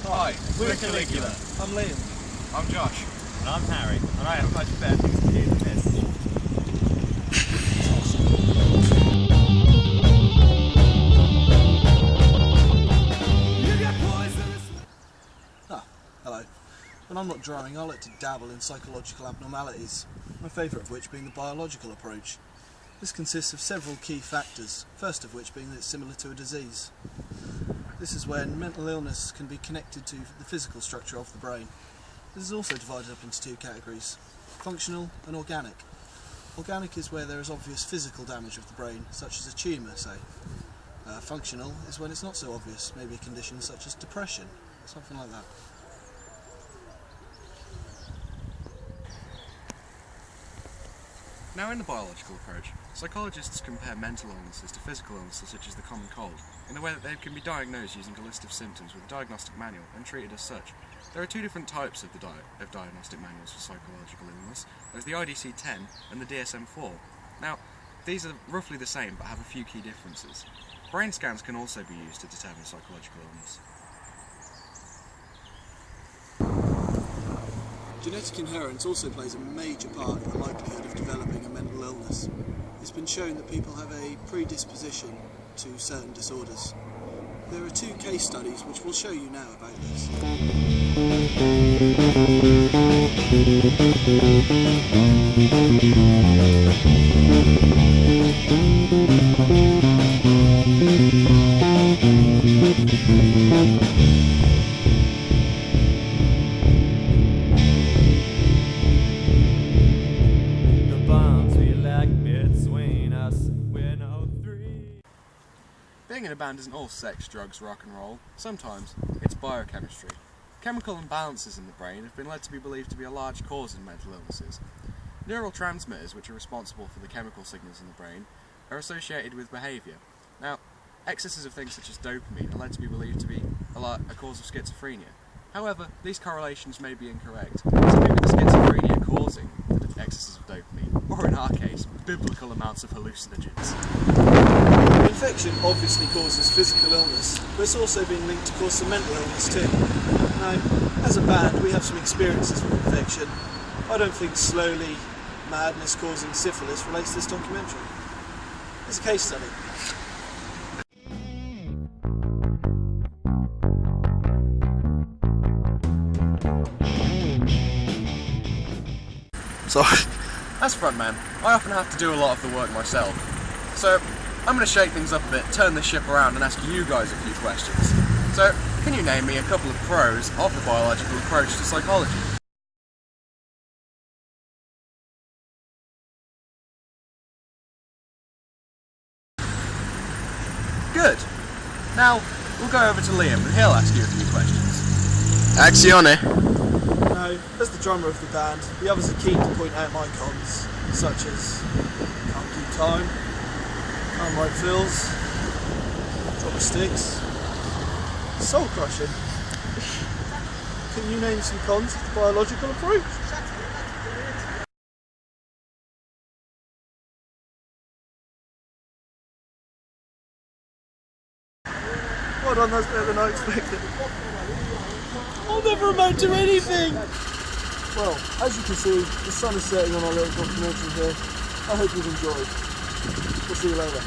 Hi, we're Caligula. I'm Liam. I'm Josh. And I'm Harry, and I have much better things to do than this. Hello. When I'm not drawing, I like to dabble in psychological abnormalities, my favourite of which being the biological approach. This consists of several key factors, first of which being that it's similar to a disease. This is when mental illness can be connected to the physical structure of the brain. This is also divided up into two categories, functional and organic. Organic is where there is obvious physical damage of the brain, such as a tumour, say. Functional is when it's not so obvious, maybe a condition such as depression, something like that. Now, in the biological approach, psychologists compare mental illnesses to physical illnesses such as the common cold, in the way that they can be diagnosed using a list of symptoms with a diagnostic manual and treated as such. There are two different types of diagnostic manuals for psychological illness. There's the IDC-10 and the DSM-4. Now, these are roughly the same but have a few key differences. Brain scans can also be used to determine psychological illness. Genetic inheritance also plays a major part in the likelihood of developing a mental illness. It's been shown that people have a predisposition to certain disorders. There are two case studies which will show you now about this. Being in a band isn't all sex, drugs, rock and roll. Sometimes it's biochemistry. Chemical imbalances in the brain have been led to be believed to be a large cause in mental illnesses. Neurotransmitters, which are responsible for the chemical signals in the brain, are associated with behaviour. Now, excesses of things such as dopamine are led to be believed to be a cause of schizophrenia. However, these correlations may be incorrect. Simply with the schizophrenia causing the excesses of dopamine, or in our case, biblical amounts of hallucinogens. Infection obviously causes physical illness, but it's also been linked to cause some mental illness too. Now, as a band, we have some experiences with infection. I don't think slowly madness causing syphilis relates to this documentary. It's a case study. Sorry. As frontman, I often have to do a lot of the work myself. So, I'm going to shake things up a bit, turn this ship around and ask you guys a few questions. So, can you name me a couple of pros of the biological approach to psychology? Good. Now, we'll go over to Liam and he'll ask you a few questions. Axione. Now, as the drummer of the band, the others are keen to point out my cons, such as can't keep time, can't write fills, drop sticks, soul crushing. Can you name some cons of the biological approach? Well done, that's better than I expected. I'll never amount to anything! Well, as you can see, the sun is setting on our little documentary here. I hope you've enjoyed. We'll see you later.